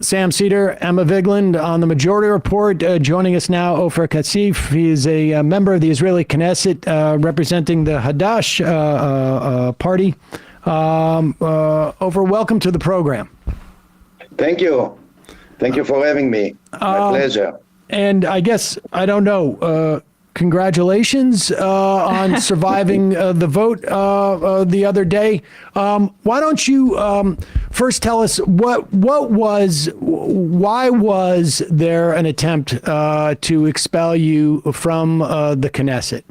Sam Seder, Emma Vigeland on the Majority Report. Joining us now, Ofer Cassif. He is a member of the Israeli Knesset representing the Hadash party. Ofer, welcome to the program. Thank you. Thank you for having me. My pleasure. And I guess, I don't know, congratulations on surviving the vote the other day. Why don't you first tell us why was there an attempt to expel you from the Knesset?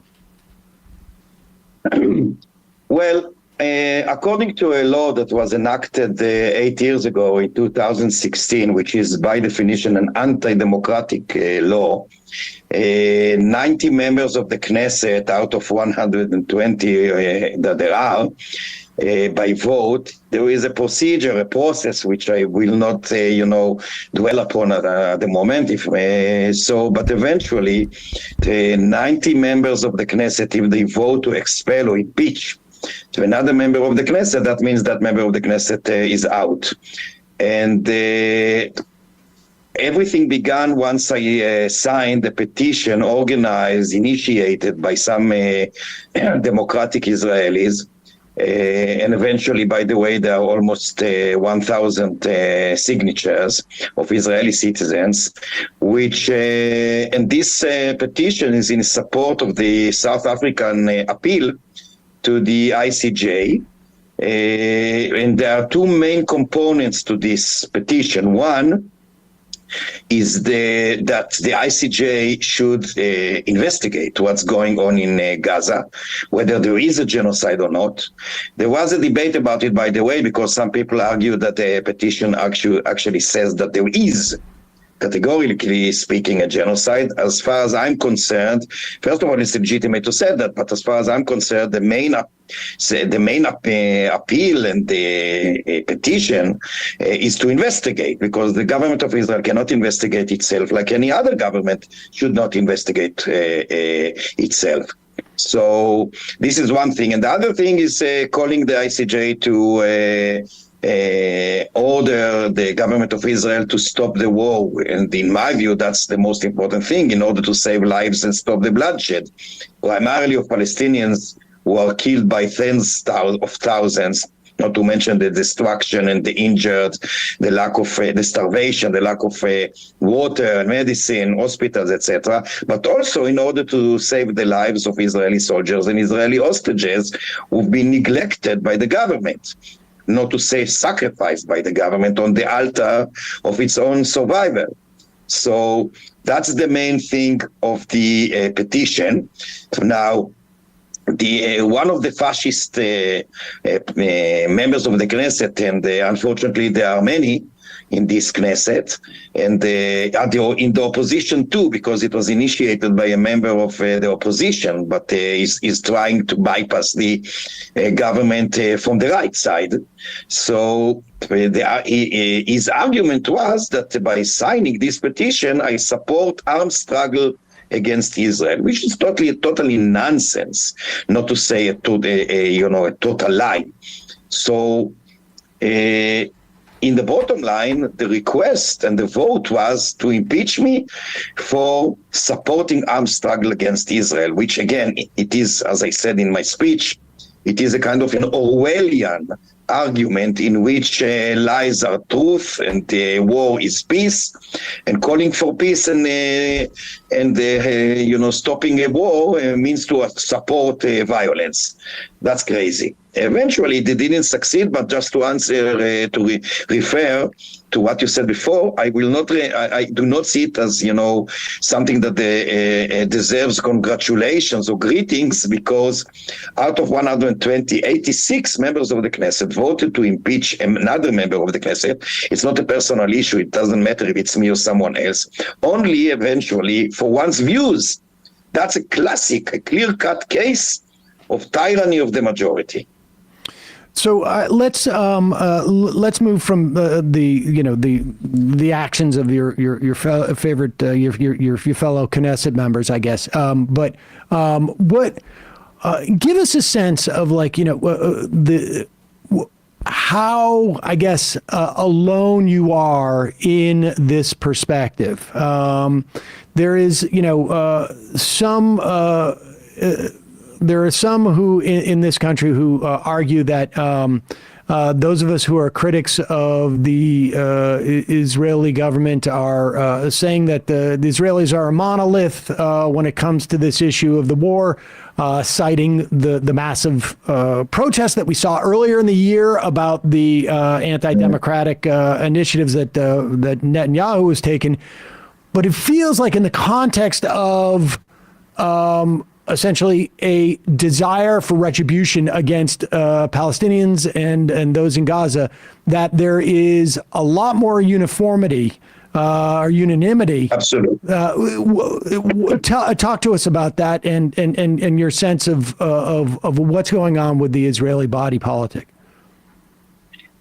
Well, according to a law that was enacted 8 years ago in 2016, which is by definition an anti-democratic law, 90 members of the Knesset out of 120 that there are, by vote, there is a procedure, a process, which I will not, dwell upon at the moment. But eventually, the 90 members of the Knesset, if they vote to expel or impeach to another member of the Knesset, that means that member of the Knesset is out. And everything began once I signed a petition organized, initiated by some democratic Israelis. And eventually, by the way, there are almost 1,000 signatures of Israeli citizens, which, and this petition is in support of the South African appeal to the ICJ. And there are two main components to this petition. One is that the ICJ should investigate what's going on in Gaza, whether there is a genocide or not. There was a debate about it, by the way, because some people argue that the petition actually says that there is, categorically speaking, a genocide. As far as I'm concerned, first of all, it's legitimate to say that, but as far as I'm concerned, the main appeal and the petition is to investigate, because the government of Israel cannot investigate itself like any other government should not investigate itself. So this is one thing. And the other thing is calling the ICJ to order the government of Israel to stop the war. And in my view, that's the most important thing in order to save lives and stop the bloodshed, primarily of Palestinians who are killed by tens of thousands, not to mention the destruction and the injured, the lack of the starvation, the lack of water, medicine, hospitals, etc. But also in order to save the lives of Israeli soldiers and Israeli hostages who've been neglected by the government, not to say sacrificed by the government on the altar of its own survival. So that's the main thing of the petition. Now, one of the fascist members of the Knesset, and unfortunately there are many in this Knesset, and in the opposition too, because it was initiated by a member of the opposition, but is trying to bypass the government from the right side. So his argument was that by signing this petition, I support armed struggle against Israel, which is totally nonsense, not to say a total lie. So in the bottom line, the request and the vote was to impeach me for supporting armed struggle against Israel, which again, it is, as I said in my speech, it is a kind of an Orwellian argument in which lies are truth and war is peace, and calling for peace and stopping a war means to support violence. That's crazy. Eventually, they didn't succeed, but just to answer, refer to what you said before, I do not see it as, something that deserves congratulations or greetings, because out of 120, 86 members of the Knesset voted to impeach another member of the Knesset. It's not a personal issue. It doesn't matter if it's me or someone else. Only eventually for one's views. That's a classic, a clear-cut case of tyranny of the majority. So let's move from the actions of your favorite your fellow Knesset members, I guess. But give us a sense of how, I guess, alone you are in this perspective. There is, there are some who in this country who argue that those of us who are critics of the Israeli government are saying that the Israelis are a monolith when it comes to this issue of the war, citing the massive protests that we saw earlier in the year about the anti-democratic initiatives that Netanyahu has taken. But it feels like in the context of essentially a desire for retribution against Palestinians and those in Gaza, that there is a lot more uniformity or unanimity. Absolutely. Talk to us about that and your sense of what's going on with the Israeli body politic.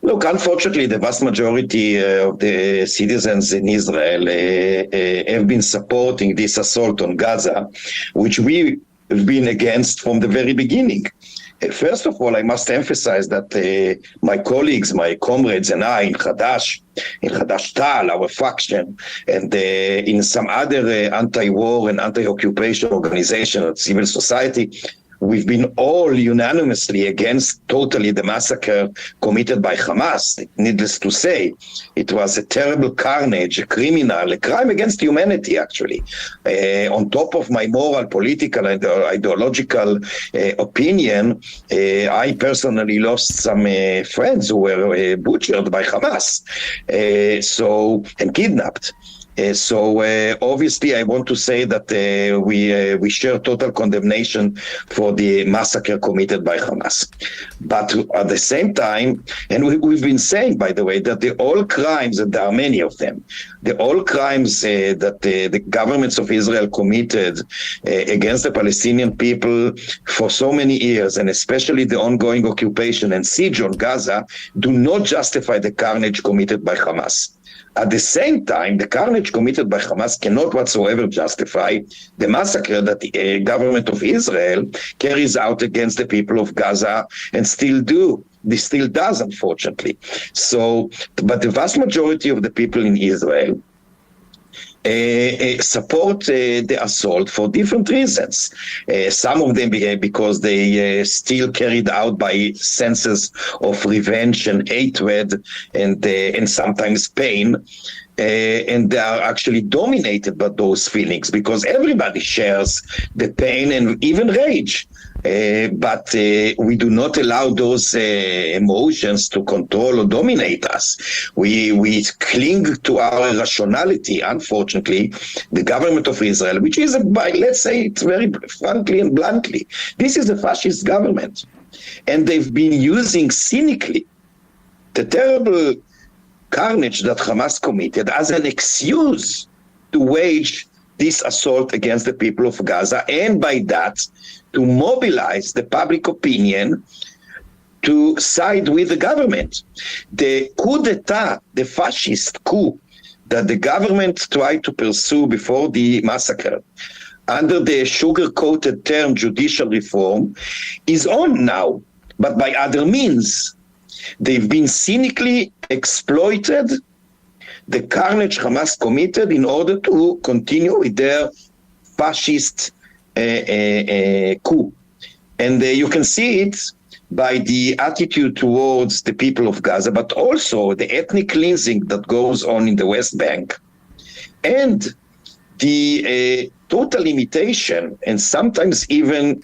Look, unfortunately, the vast majority of the citizens in Israel have been supporting this assault on Gaza, which we have been against from the very beginning. First of all, I must emphasize that my colleagues, my comrades and I in Hadash Tal, our faction, and in some other anti-war and anti-occupation organizations, civil society, we've been all unanimously against totally the massacre committed by Hamas. Needless to say, it was a terrible carnage, a crime against humanity, actually. On top of my moral, political, and ideological opinion, I personally lost some friends who were butchered by Hamas, and kidnapped. So obviously, I want to say that we share total condemnation for the massacre committed by Hamas. But at the same time, and we've been saying, by the way, that all crimes, and there are many of them, all crimes that the governments of Israel committed against the Palestinian people for so many years, and especially the ongoing occupation and siege on Gaza, do not justify the carnage committed by Hamas. At the same time, the carnage committed by Hamas cannot whatsoever justify the massacre that the government of Israel carries out against the people of Gaza and still does, unfortunately. So, but the vast majority of the people in Israel support the assault for different reasons. Some of them because they still carried out by senses of revenge and hatred and sometimes pain. And they are actually dominated by those feelings because everybody shares the pain and even rage. But we do not allow those emotions to control or dominate us. We cling to our rationality. Unfortunately, the government of Israel, which is, let's say it very frankly and bluntly, this is a fascist government. And they've been using cynically the terrible carnage that Hamas committed as an excuse to wage this assault against the people of Gaza, and by that, to mobilize the public opinion to side with the government. The coup d'etat, the fascist coup that the government tried to pursue before the massacre, under the sugar-coated term judicial reform, is on now, but by other means. They've been cynically exploited the carnage Hamas committed in order to continue with their fascist coup. And you can see it by the attitude towards the people of Gaza, but also the ethnic cleansing that goes on in the West Bank, and the total limitation and sometimes even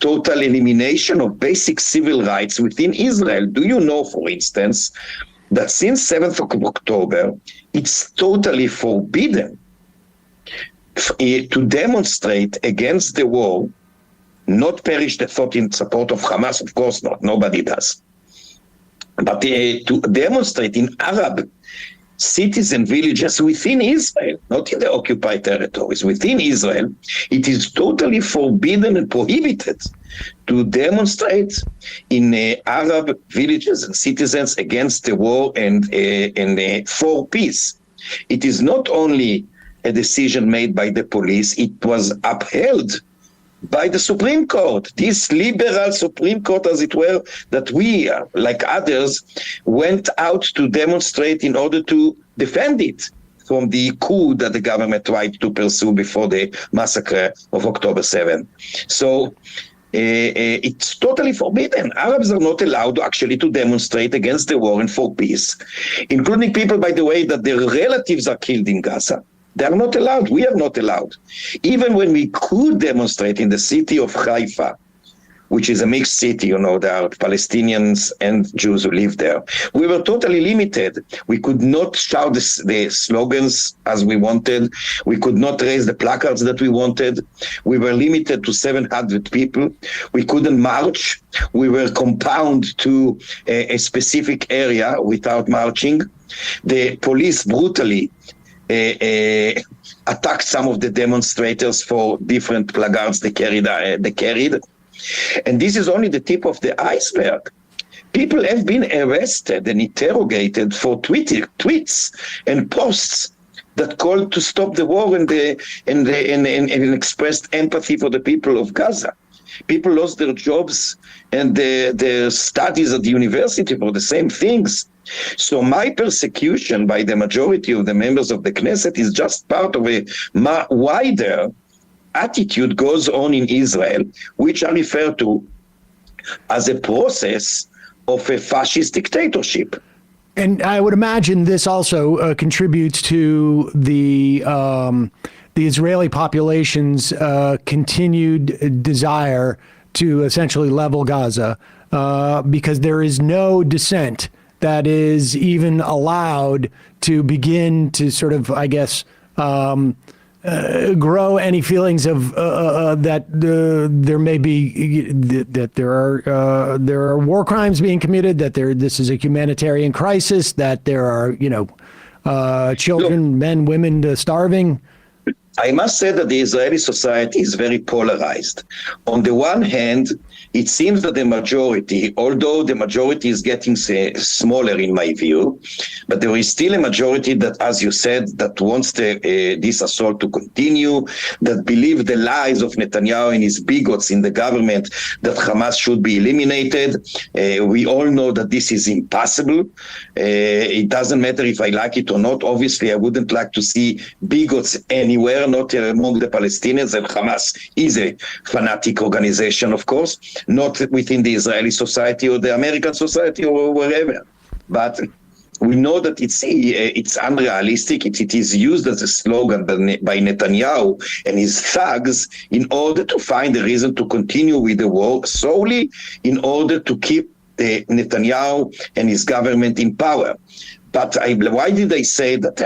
total elimination of basic civil rights within Israel. Do you know, for instance, that since 7th of October, it's totally forbidden to demonstrate against the war, not perish the thought in support of Hamas, of course not, nobody does, but to demonstrate in Arab cities and villages within Israel, not in the occupied territories, within Israel, it is totally forbidden and prohibited to demonstrate in Arab villages and citizens against the war and for peace. It is not only a decision made by the police, it was upheld by the Supreme Court, this liberal Supreme Court, as it were, that we, like others, went out to demonstrate in order to defend it from the coup that the government tried to pursue before the massacre of October 7. So it's totally forbidden. Arabs are not allowed actually to demonstrate against the war and for peace, including people, by the way, that their relatives are killed in Gaza. They are not allowed. We are not allowed. Even when we could demonstrate in the city of Haifa, which is a mixed city, there are Palestinians and Jews who live there. We were totally limited. We could not shout the slogans as we wanted. We could not raise the placards that we wanted. We were limited to 700 people. We couldn't march. We were compounded to a specific area without marching. The police brutally attacked some of the demonstrators for different placards they carried. And this is only the tip of the iceberg. People have been arrested and interrogated for tweets and posts that called to stop the war and expressed empathy for the people of Gaza. People lost their jobs and their studies at the university for the same things. So my persecution by the majority of the members of the Knesset is just part of a wider attitude goes on in Israel, which I refer to as a process of a fascist dictatorship. And I would imagine this also contributes to the Israeli population's continued desire to essentially level Gaza, because there is no dissent that is even allowed to begin to sort of, I guess, grow any feelings of that there may be that there are war crimes being committed, that this is a humanitarian crisis, that there are children, men, women starving. I must say that the Israeli society is very polarized. On the one hand, it seems that the majority, although the majority is getting smaller in my view, but there is still a majority that, as you said, that wants this assault to continue, that believe the lies of Netanyahu and his bigots in the government, that Hamas should be eliminated. We all know that this is impossible. It doesn't matter if I like it or not. Obviously, I wouldn't like to see bigots anywhere, not among the Palestinians, and Hamas is a fanatic organization, of course, not within the Israeli society or the American society or wherever. But we know that it's unrealistic. It is used as a slogan by Netanyahu and his thugs in order to find a reason to continue with the war, solely in order to keep Netanyahu and his government in power. But why did I say that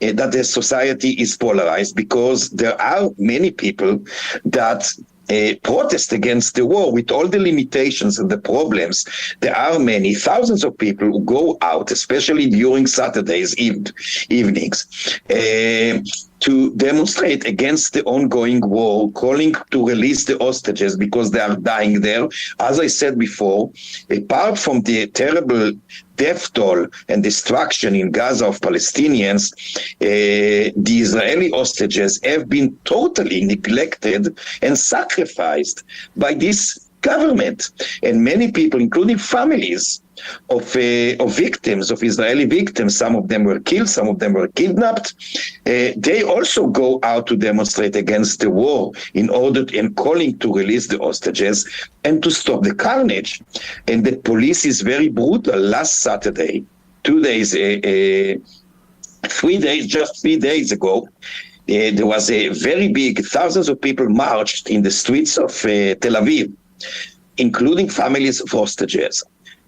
that the society is polarized? Because there are many people that protest against the war with all the limitations and the problems. There are many thousands of people who go out, especially during Saturdays evenings, to demonstrate against the ongoing war, calling to release the hostages because they are dying there. As I said before, apart from the terrible death toll and destruction in Gaza of Palestinians, the Israeli hostages have been totally neglected and sacrificed by this government. And many people, including families of victims, of Israeli victims, some of them were killed, some of them were kidnapped, they also go out to demonstrate against the war in order and calling to release the hostages and to stop the carnage. And the police is very brutal. Last Saturday, 2 days, 3 days, just 3 days ago, there was a very big, thousands of people marched in the streets of Tel Aviv, including families of hostages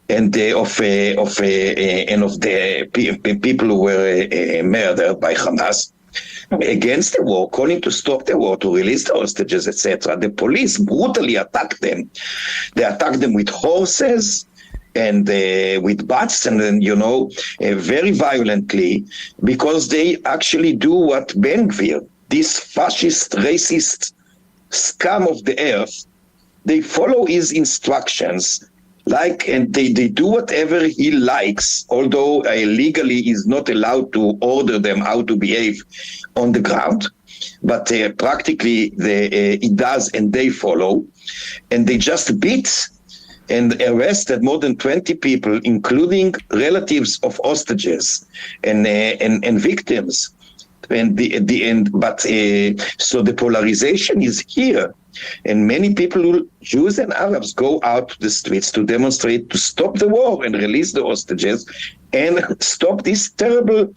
and of the people who were murdered by Hamas, against the war, calling to stop the war, to release the hostages, etc. The police brutally attacked them. They attacked them with horses and with bats, and then, very violently, because they actually do what Ben Gvir, this fascist, racist scum of the earth, they follow his instructions, and they do whatever he likes, although legally is not allowed to order them how to behave on the ground. but practically it does, and they follow, and they just beat and arrested more than 20 people, including relatives of hostages and victims. And so the polarization is here, and many people, Jews and Arabs, go out to the streets to demonstrate to stop the war and release the hostages and stop this terrible,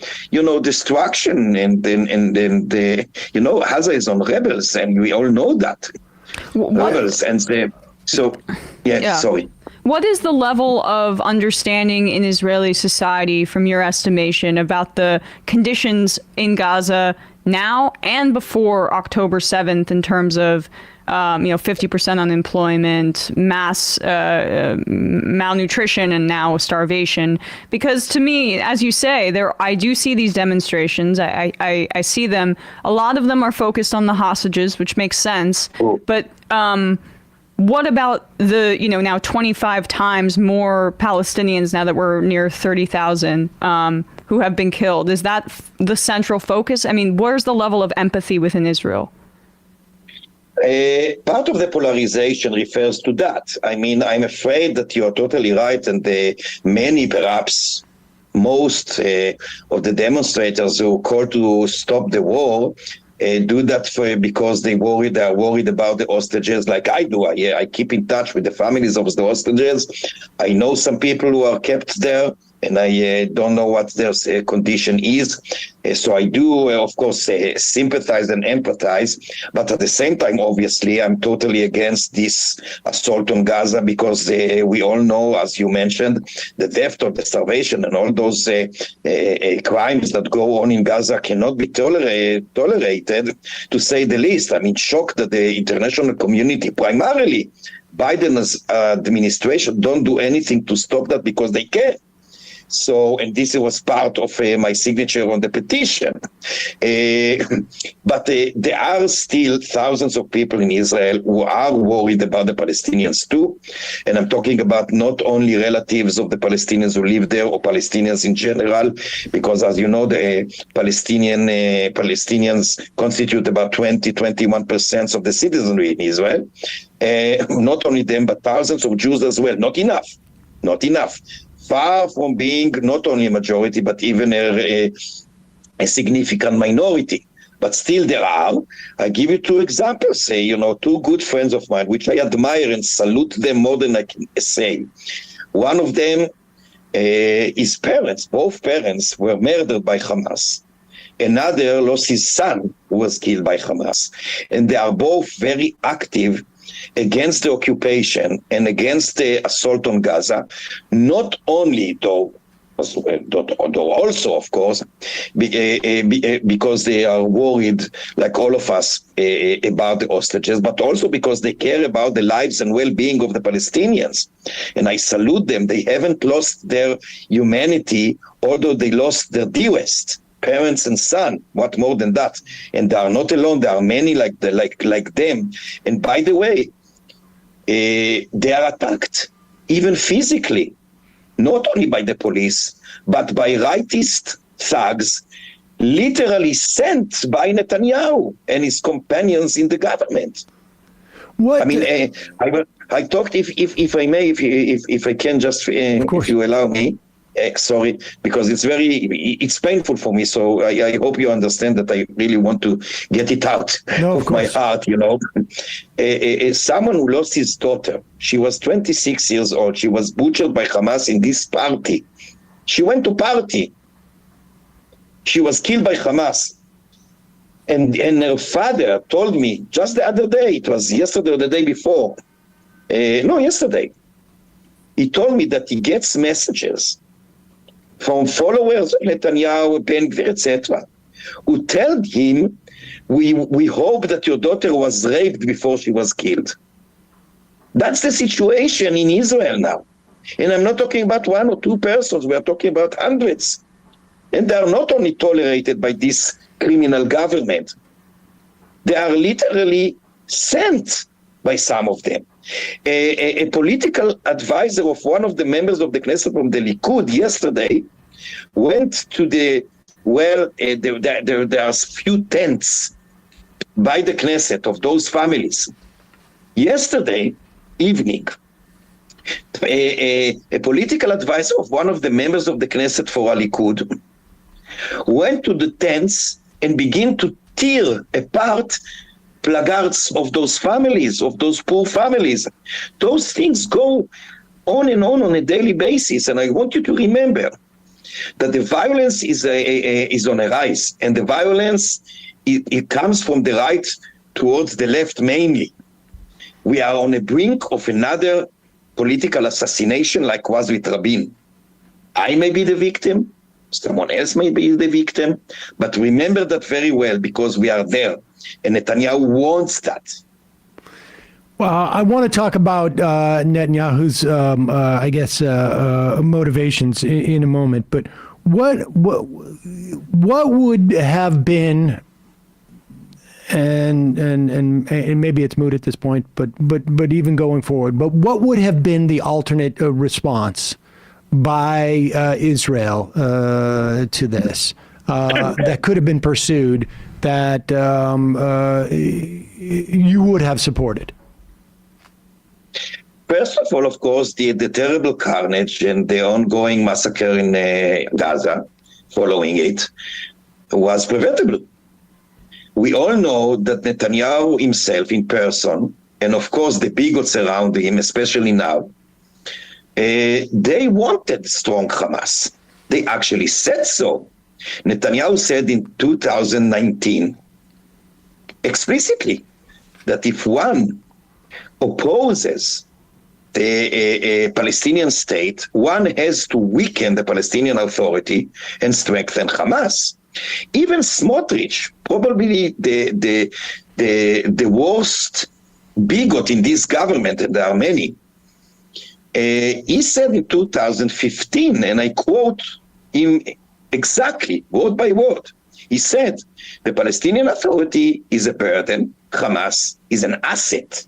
destruction. And Gaza is on rebels, and we all know that. Rebels, and sorry. What is the level of understanding in Israeli society, from your estimation, about the conditions in Gaza now and before October 7th in terms of 50% unemployment, mass malnutrition, and now starvation? Because to me, as you say, I do see these demonstrations. I see them. A lot of them are focused on the hostages, which makes sense. But what about the, now 25 times more Palestinians, now that we're near 30,000, who have been killed? Is that the central focus? I mean, where's the level of empathy within Israel? Part of the polarization refers to that. I mean, I'm afraid that you're totally right, and many, perhaps most of the demonstrators who call to stop the war do that because they are worried about the hostages, like I do. I keep in touch with the families of the hostages. I know some people who are kept there, and I don't know what their condition is. So I do, of course, sympathize and empathize. But at the same time, obviously, I'm totally against this assault on Gaza, because we all know, as you mentioned, the death or the starvation and all those crimes that go on in Gaza cannot be tolerated, to say the least. I mean, shocked that the international community, primarily Biden's administration, don't do anything to stop that because they can. So, and this was part of my signature on the petition. But there are still thousands of people in Israel who are worried about the Palestinians too. And I'm talking about not only relatives of the Palestinians who live there, or Palestinians in general, because as you know, the Palestinians constitute about 21% of the citizenry in Israel. Not only them, but thousands of Jews as well. Not enough. Far from being not only a majority, but even a significant minority. But still there are. I give you two examples. Two good friends of mine, which I admire and salute them more than I can say. One of them, his parents, both parents, were murdered by Hamas. Another lost his son, who was killed by Hamas. And they are both very active against the occupation and against the assault on Gaza, not only though also, of course, because they are worried, like all of us, about the hostages, but also because they care about the lives and well-being of the Palestinians. And I salute them. They haven't lost their humanity, although they lost their dearest, parents and son. What more than that? And they are not alone. There are many like them. And by the way, they are attacked, even physically, not only by the police, but by rightist thugs, literally sent by Netanyahu and his companions in the government. What? I mean, I talked, if I may, if I can, just if you allow me. Sorry, because it's painful for me. So I hope you understand that I really want to get it out of my heart. Someone who lost his daughter. She was 26 years old. She was butchered by Hamas in this party. She went to party. She was killed by Hamas. And her father told me just the other day, it was yesterday or the day before. Yesterday. He told me that he gets messages from followers of Netanyahu, Ben Gvir, etc., who tell him, we hope that your daughter was raped before she was killed. That's the situation in Israel now. And I'm not talking about one or two persons, we are talking about hundreds. And they are not only tolerated by this criminal government, they are literally sent by some of them. A political advisor of one of the members of the Knesset from the Likud yesterday went to there are few tents by the Knesset of those families. Yesterday evening, a political advisor of one of the members of the Knesset for Likud went to the tents and began to tear apart placards of those families, of those poor families. Those things go on a daily basis, and I want you to remember that the violence is on a rise, and the violence it comes from the right towards the left mainly. We are on the brink of another political assassination like was with Rabin. I may be the victim, someone else may be the victim, but remember that very well because we are there, and Netanyahu wants that. Well, I want to talk about Netanyahu's, motivations in a moment. But what would have been, and maybe it's moot at this point, but even going forward, but what would have been the alternate response by Israel to this that could have been pursued that you would have supported? First of all, of course, the terrible carnage and the ongoing massacre in Gaza following it was preventable. We all know that Netanyahu himself in person, and of course the bigots around him, especially now, they wanted strong Hamas. They actually said so. Netanyahu said in 2019 explicitly that if one opposes the Palestinian state, one has to weaken the Palestinian Authority and strengthen Hamas. Even Smotrich, probably the worst bigot in this government, and there are many, he said in 2015, and I quote him exactly, word by word, he said, the Palestinian Authority is a burden, Hamas is an asset,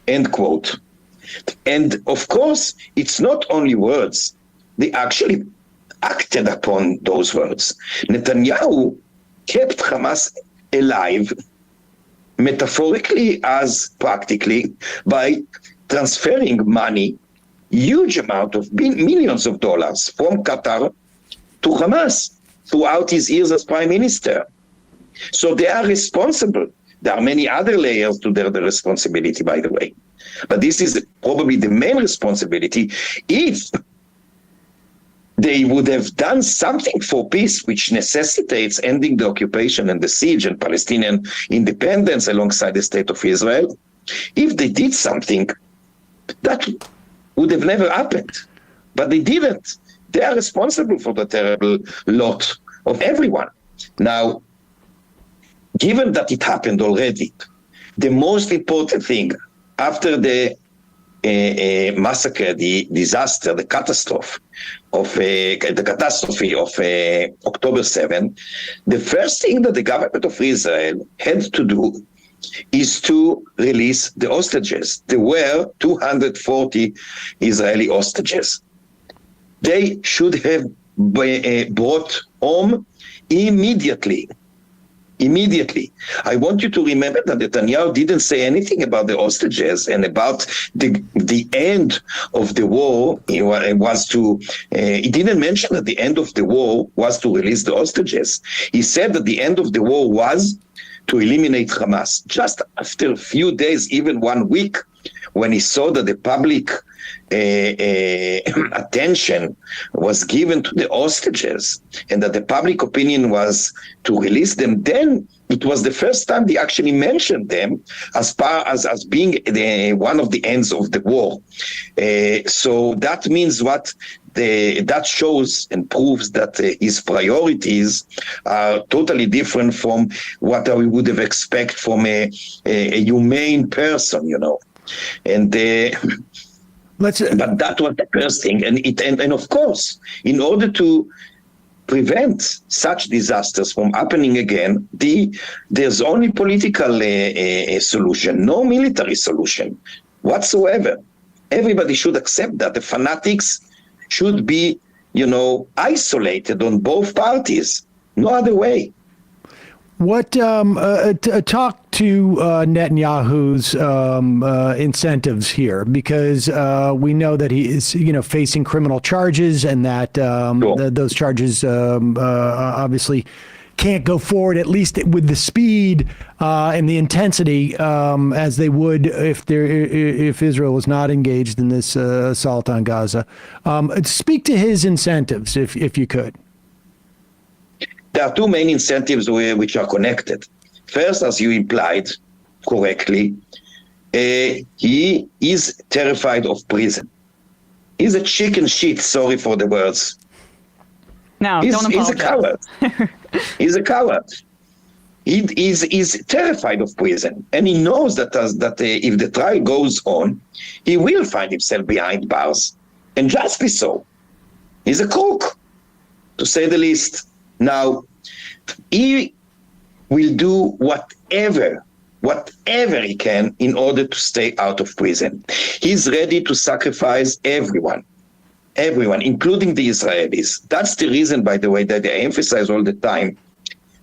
end quote. And of course, it's not only words, they actually acted upon those words. Netanyahu kept Hamas alive, metaphorically as practically, by transferring money, huge amount of millions of dollars from Qatar to Hamas throughout his years as prime minister. So they are responsible. There are many other layers to their responsibility, by the way. But this is probably the main responsibility. If they would have done something for peace, which necessitates ending the occupation and the siege and Palestinian independence alongside the state of Israel, if they did something, that would have never happened. But they didn't. They are responsible for the terrible lot of everyone. Now, given that it happened already, the most important thing after the massacre, the disaster, the catastrophe of October 7, the first thing that the government of Israel had to do is to release the hostages. There were 240 Israeli hostages. They should have brought home immediately. I want you to remember that Netanyahu didn't say anything about the hostages and about the end of the war. He didn't mention that the end of the war was to release the hostages. He said that the end of the war was to eliminate Hamas. Just after a few days, even 1 week, when he saw that the public attention was given to the hostages and that the public opinion was to release them, then it was the first time they actually mentioned them as being one of the ends of the war. So that means that shows and proves that his priorities are totally different from what we would have expected from a humane person, And but that was the first thing, and of course, in order to prevent such disasters from happening again, there's only political solution, no military solution whatsoever. Everybody should accept that the fanatics should be, isolated on both parties. No other way. What talk to Netanyahu's incentives here, because we know that he is, facing criminal charges, and that those charges obviously can't go forward, at least with the speed and the intensity as they would if Israel was not engaged in this assault on Gaza. Speak to his incentives, if you could. There are two main incentives which are connected. First, as you implied correctly, he is terrified of prison. He's a chicken shit, sorry for the words. No, don't apologize. He's a coward. He's a coward. He is terrified of prison, and he knows that if the trial goes on, he will find himself behind bars, and justly so. He's a crook, to say the least. Now, he will do whatever he can in order to stay out of prison. He's ready to sacrifice everyone, including the Israelis. That's the reason, by the way, that I emphasize all the time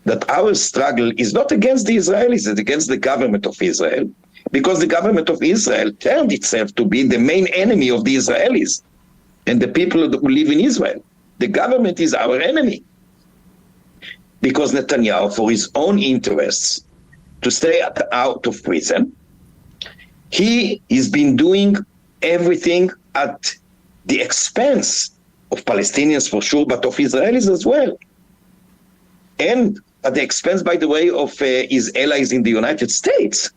that our struggle is not against the Israelis, it's against the government of Israel, because the government of Israel turned itself to be the main enemy of the Israelis and the people who live in Israel. The government is our enemy. Because Netanyahu, for his own interests, to stay out of prison, he has been doing everything at the expense of Palestinians for sure, but of Israelis as well. And at the expense, by the way, of his allies in the United States,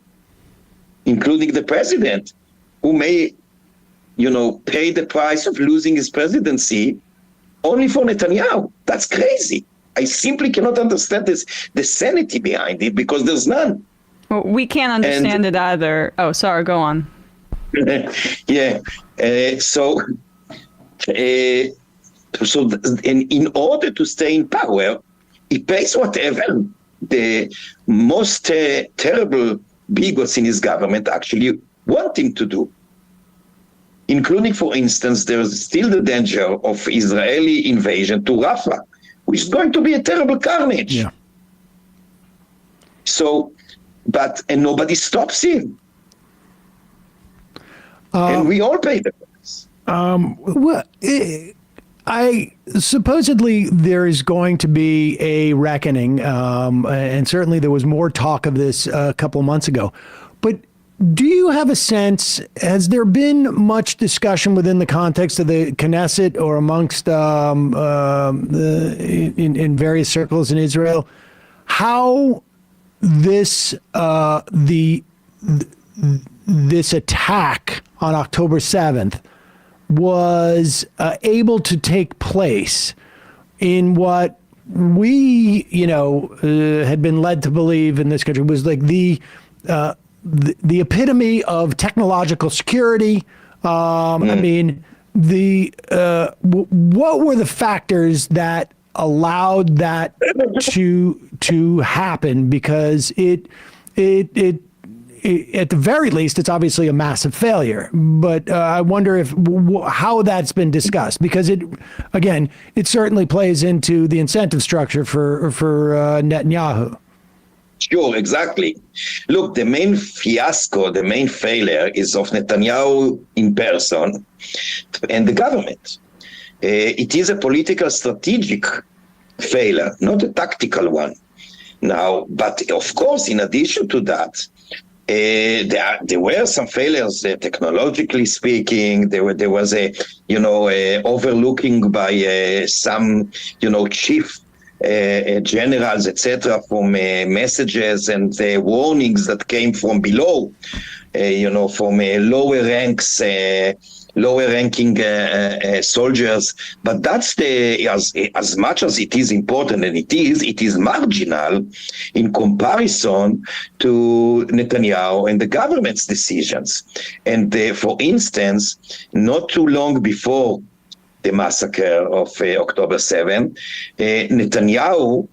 including the president, who may, pay the price of losing his presidency only for Netanyahu. That's crazy. I simply cannot understand the sanity behind it, because there's none. Well, we can't understand it either. Oh, sorry, go on. Yeah. So in order to stay in power, he pays whatever the most terrible bigots in his government actually want him to do. Including, for instance, there's still the danger of Israeli invasion to Rafah, which is going to be a terrible carnage. Yeah. So, and nobody stops him. And we all pay the price. Well, supposedly there is going to be a reckoning, and certainly there was more talk of this a couple of months ago. But do you have a sense, has there been much discussion within the context of the Knesset or amongst in various circles in Israel, how this this attack on October 7th was able to take place in what we, had been led to believe in this country was like the epitome of technological security. I mean, what were the factors that allowed that to happen? Because it at the very least, it's obviously a massive failure. But I wonder how that's been discussed, because it certainly plays into the incentive structure for Netanyahu. Sure, exactly. Look, the main fiasco, the main failure is of Netanyahu in person and the government. It is a political strategic failure, not a tactical one. Now, but of course, in addition to that, there were some failures, technologically speaking. There was a overlooking by some chief generals, etc., from messages and warnings that came from below, from lower ranking soldiers. But that's as much as it is important, and it is marginal in comparison to Netanyahu and the government's decisions. And for instance, not too long before the massacre of October 7, Netanyahu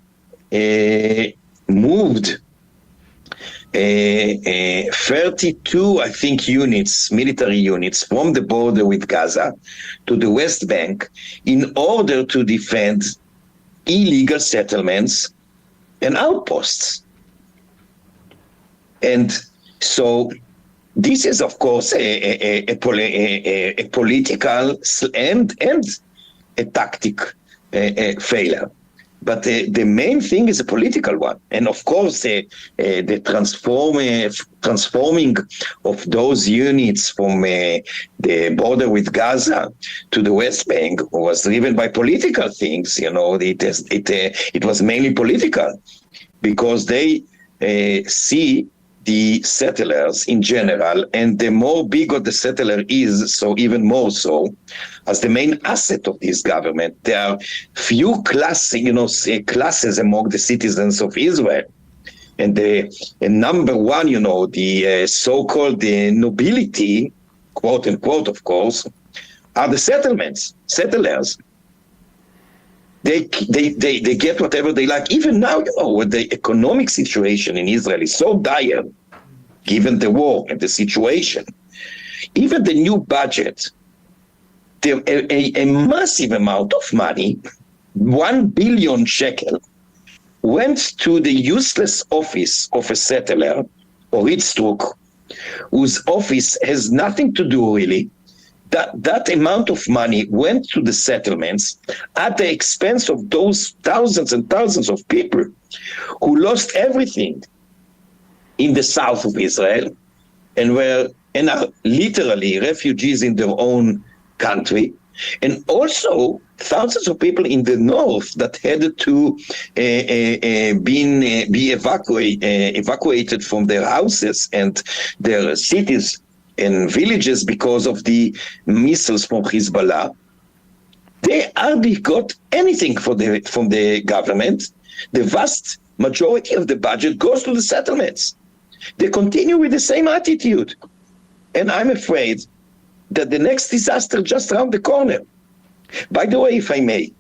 moved 32, I think, military units from the border with Gaza to the West Bank in order to defend illegal settlements and outposts. And so this is, of course, a political and a tactic failure. But the main thing is a political one. And of course, the transforming of those units from the border with Gaza to the West Bank was driven by political things. It was mainly political, because they see the settlers in general, and the more bigger the settler is, so even more so, as the main asset of this government. There are few classes among the citizens of Israel. And number one, the so-called the nobility, quote unquote, of course, are the settlers. They get whatever they like. Even now, with the economic situation in Israel is so dire, given the war and the situation, even the new budget, a massive amount of money, 1 billion shekel, went to the useless office of a settler, or Itztruk, whose office has nothing to do really. That amount of money went to the settlements at the expense of those thousands and thousands of people who lost everything in the south of Israel and are literally refugees in their own country, and also thousands of people in the north that had to be evacuated from their houses and their cities and villages because of the missiles from Hezbollah. They hardly got anything from the government. The vast majority of the budget goes to the settlements. They continue with the same attitude. And I'm afraid that the next disaster just around the corner. By the way, if I may,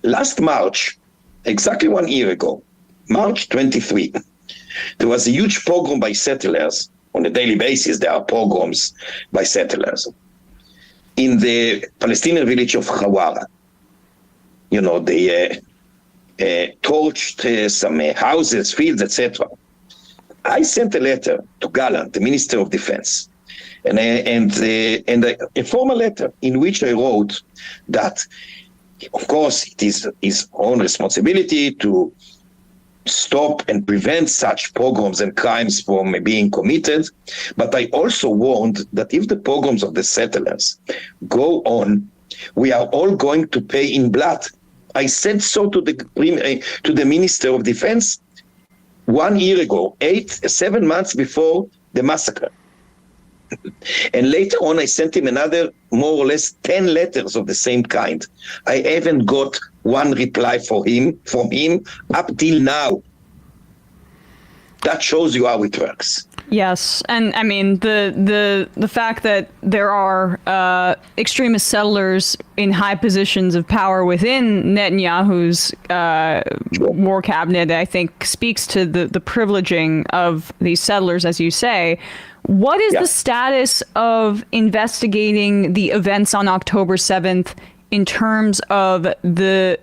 last March, exactly 1 year ago, March 23, there was a huge pogrom by settlers. On a daily basis, there are pogroms by settlers in the Palestinian village of Hawara. They torched some houses, fields, etc. I sent a letter to Gallant, the Minister of Defense, and a formal letter in which I wrote that, of course, it is his own responsibility to stop and prevent such pogroms and crimes from being committed. But I also warned that if the pogroms of the settlers go on, we are all going to pay in blood. I said so to the Minister of Defense 1 year ago, 7 months before the massacre. And later on, I sent him another more or less 10 letters of the same kind. I haven't got one reply from him up till now. That shows you how it works. Yes, and I mean the fact that there are extremist settlers in high positions of power within Netanyahu's war cabinet, I think, speaks to the privileging of these settlers, as you say. What is the status of investigating the events on October 7th in terms of the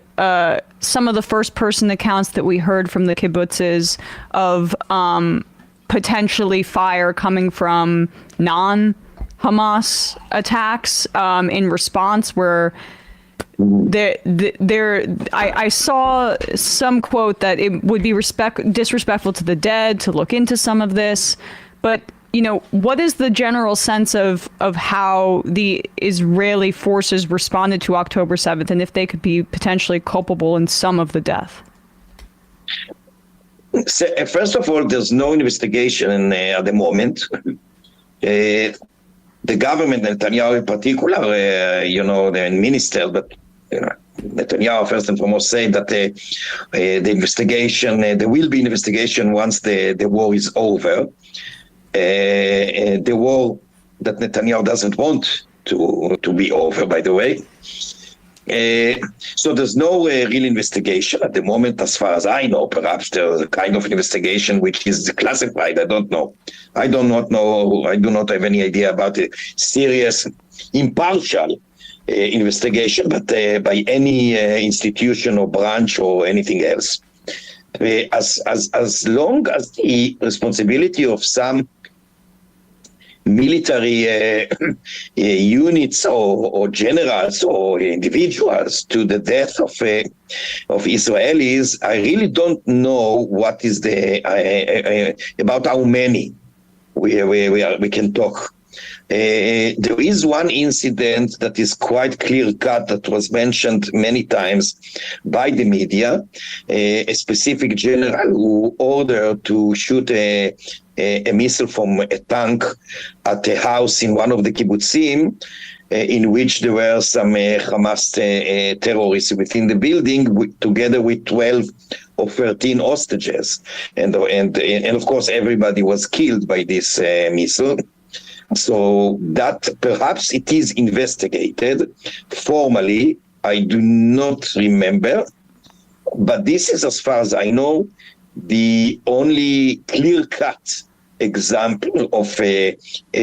some of the first-person accounts that we heard from the kibbutzes of potentially fire coming from non-Hamas attacks in response, where I saw some quote that it would be disrespectful to the dead to look into some of this, but what is the general sense of how the Israeli forces responded to October 7th, and if they could be potentially culpable in some of the death? So, first of all, there's no investigation at the moment. The government, Netanyahu in particular, the minister, but Netanyahu first and foremost say that the investigation, there will be investigation once the war is over. The war that Netanyahu doesn't want to be over, by the way. So there's no real investigation at the moment, as far as I know. Perhaps there's a kind of investigation which is classified. I don't know. I do not know. I do not have any idea about a serious, impartial investigation, but by any institution or branch or anything else. as long as the responsibility of some military units or generals or individuals to the death of Israelis, I really don't know what is the about how many we can talk. There is one incident that is quite clear-cut that was mentioned many times by the media, a specific general who ordered to shoot a missile from a tank at a house in one of the kibbutzim, in which there were some Hamas terrorists within the building, together with 12 or 13 hostages. And of course, everybody was killed by this missile. So that perhaps it is investigated formally. I do not remember, but this is, as far as I know, the only clear-cut example of a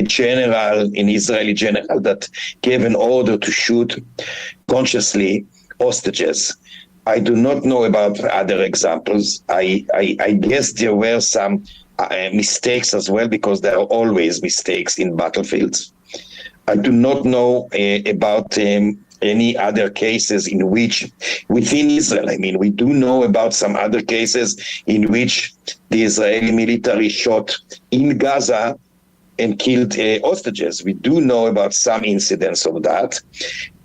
general, an Israeli general, that gave an order to shoot consciously hostages. I do not know about other examples. I guess there were some mistakes as well, because there are always mistakes in battlefields. I do not know about any other cases in which, within Israel, I mean, we do know about some other cases in which the Israeli military shot in Gaza and killed hostages. We do know about some incidents of that,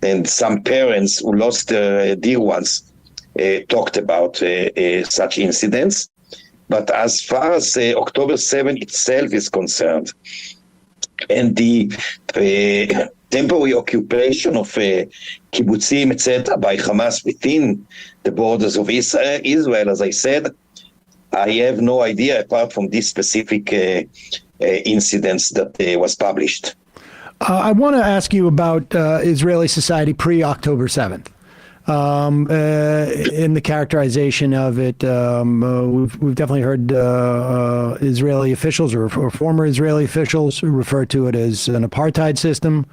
and some parents who lost their dear ones talked about such incidents. But as far as October 7 itself is concerned, and the temporary occupation of kibbutzim, etc., by Hamas within the borders of Israel, as I said, I have no idea apart from this specific incidents that was published. I want to ask you about Israeli society pre-October 7th. In the characterization of it, we've definitely heard Israeli officials or former Israeli officials refer to it as an apartheid system.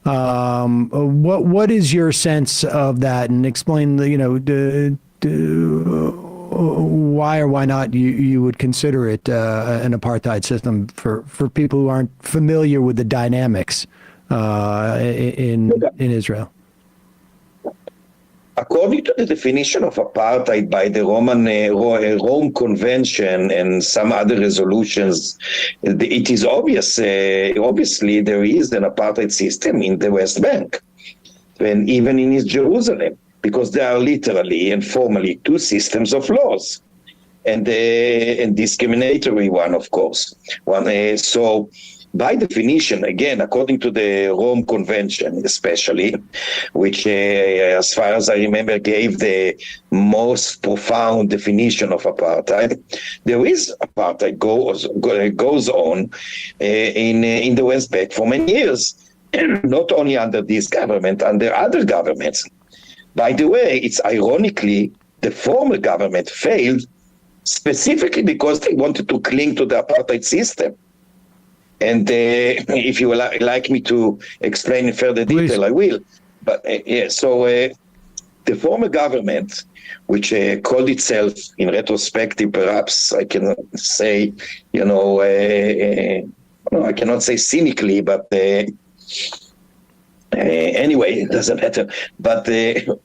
What is your sense of that, and explain why or why not you would consider it an apartheid system for people who aren't familiar with the dynamics in Israel? According to the definition of apartheid by the Rome Convention and some other resolutions, it is obvious. Obviously, there is an apartheid system in the West Bank, and even in East Jerusalem, because there are literally and formally two systems of laws, and discriminatory one, of course. So, by definition, again, according to the Rome Convention, especially, which, as far as I remember, gave the most profound definition of apartheid, there is apartheid goes on in the West Bank for many years, not only under this government, under other governments. By the way, it's ironically the former government failed specifically because they wanted to cling to the apartheid system. And if you would like me to explain in further detail, please. I will. But so the former government, which called itself, in retrospective, perhaps I can say, I cannot say cynically, but anyway, it doesn't matter. But the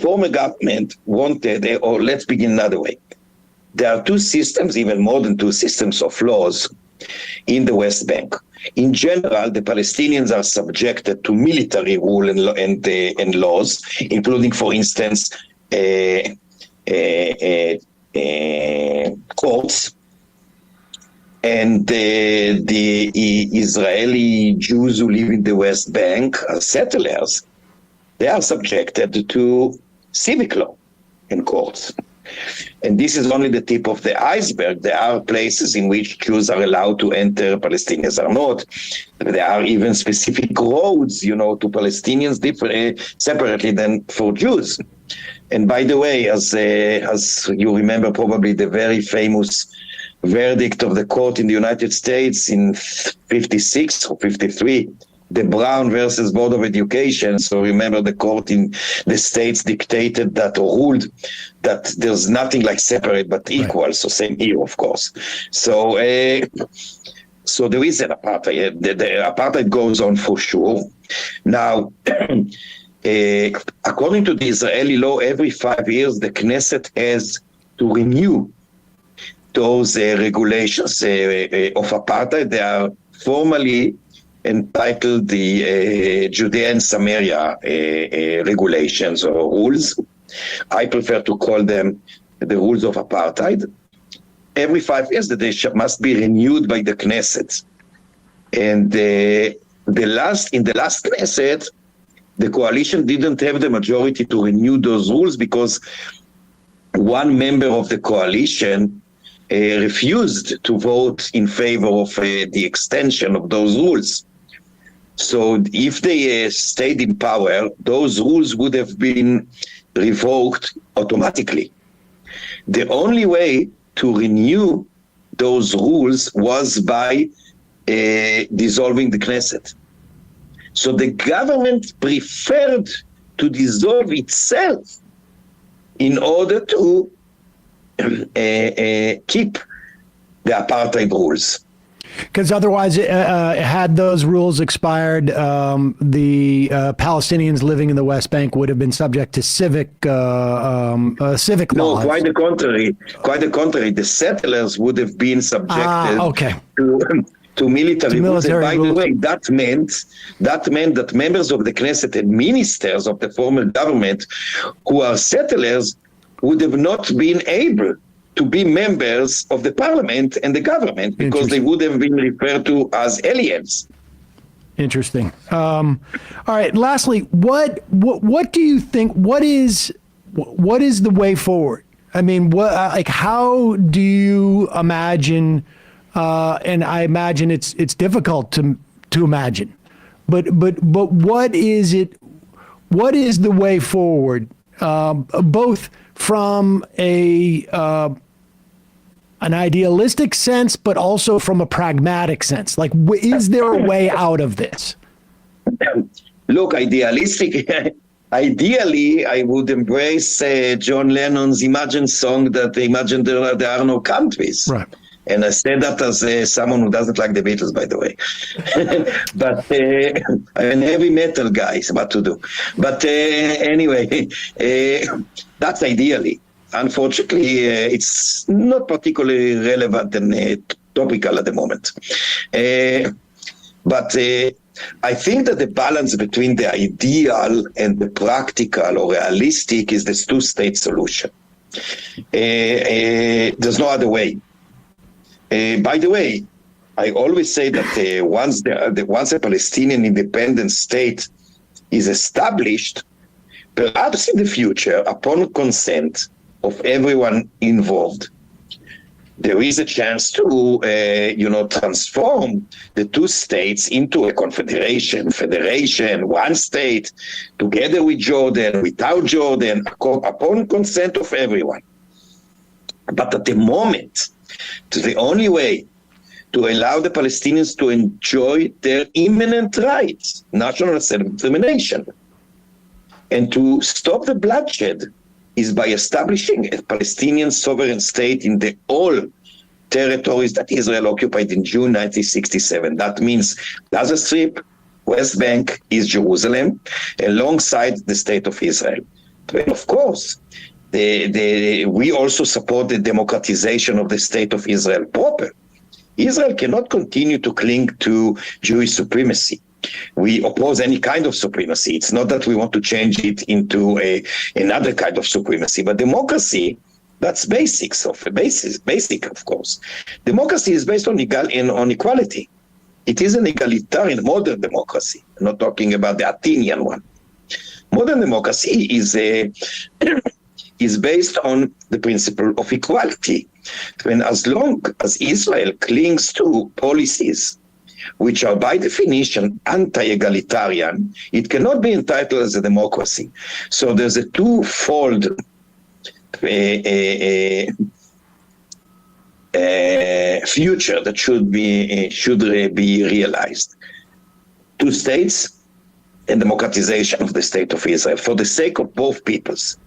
former government wanted, or let's begin another way. There are two systems, even more than two systems of laws in the West Bank. In general, the Palestinians are subjected to military rule and laws, including, for instance, courts. And the Israeli Jews who live in the West Bank as settlers, they are subjected to civic law and courts. And this is only the tip of the iceberg. There are places in which Jews are allowed to enter, Palestinians are not. There are even specific roads, to Palestinians separately than for Jews. And by the way, as you remember probably the very famous verdict of the court in the United States in 56 or 53, the Brown versus Board of Education. So remember, the court in the states dictated that, or ruled that there's nothing like separate but equal. Right. So same here, of course. So so there is an apartheid. The apartheid goes on for sure. Now, according to the Israeli law, every 5 years the Knesset has to renew those regulations of apartheid. They are formally entitled the Judea and Samaria regulations or rules. I prefer to call them the rules of apartheid. Every 5 years, they must be renewed by the Knesset. And in the last Knesset, the coalition didn't have the majority to renew those rules because one member of the coalition refused to vote in favor of the extension of those rules. So if they stayed in power, those rules would have been revoked automatically. The only way to renew those rules was by dissolving the Knesset. So the government preferred to dissolve itself in order to keep the apartheid rules. Because otherwise, had those rules expired, the Palestinians living in the West Bank would have been subject to civic laws. No, quite the contrary. Quite the contrary. The settlers would have been subjected to military rules. And by the way, that meant that members of the Knesset and ministers of the former government who are settlers would have not been able to be members of the parliament and the government because they would have been referred to as aliens. Interesting. All right. Lastly, what do you think? What is the way forward? I mean, how do you imagine? And I imagine it's difficult to imagine, but what is it? What is the way forward? Both from an idealistic sense, but also from a pragmatic sense. Like, is there a way out of this? Look, ideally, I would embrace John Lennon's Imagine song that Imagine there are no countries. Right. And I say that as someone who doesn't like the Beatles, by the way. But I'm a heavy metal guy, so what to do. But anyway, that's ideally. Unfortunately, it's not particularly relevant and topical at the moment. But I think that the balance between the ideal and the practical or realistic is this two-state solution. There's no other way. By the way, I always say that once a Palestinian independent state is established, perhaps in the future, upon consent of everyone involved, there is a chance to, transform the two states into a confederation, federation, one state, together with Jordan, without Jordan, upon consent of everyone. But at the moment, the only way to allow the Palestinians to enjoy their imminent rights, national self-determination, and to stop the bloodshed is by establishing a Palestinian sovereign state in the all territories that Israel occupied in June 1967. That means Gaza Strip, West Bank, East Jerusalem, alongside the state of Israel. But of course, we also support the democratization of the state of Israel proper. Israel cannot continue to cling to Jewish supremacy. We oppose any kind of supremacy. It's not that we want to change it into another kind of supremacy, but democracy, that's basic, of course. Democracy is based on equality. It is an egalitarian modern democracy. I'm not talking about the Athenian one. Modern democracy is based on the principle of equality. And as long as Israel clings to policies which are by definition anti-egalitarian, it cannot be entitled as a democracy. So there's a twofold future that should be realized. To two states and democratization of the state of Israel for the sake of both peoples.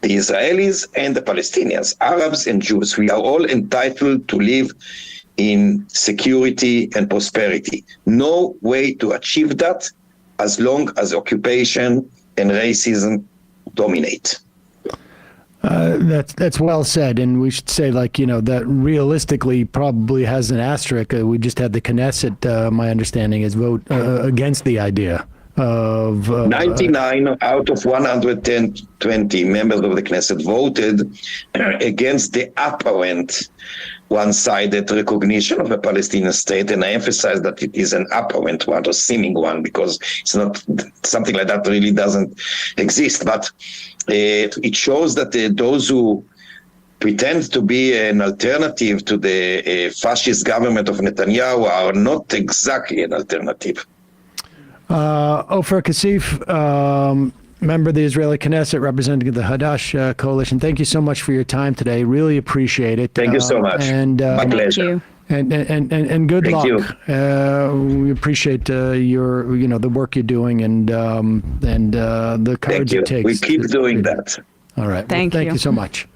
The Israelis and the Palestinians, Arabs and Jews, we are all entitled to live in security and prosperity. No way to achieve that as long as occupation and racism dominate. That's well said, and we should say, like, that realistically probably has an asterisk. We just had the Knesset, my understanding is, vote against the idea of 99 out of 120 members of the Knesset voted against the apparent one-sided recognition of a Palestinian state, and I emphasize that it is an apparent one or seeming one, because it's not something like that really doesn't exist. But it shows that those who pretend to be an alternative to the fascist government of Netanyahu are not exactly an alternative. Ofer Cassif, member of the Israeli Knesset, representing the Hadash coalition. Thank you so much for your time today. Really appreciate it. Thank you so much. And my pleasure. And good Thank luck. We appreciate your the work you're doing and the courage it takes. We keep doing that. All right. Thank you so much.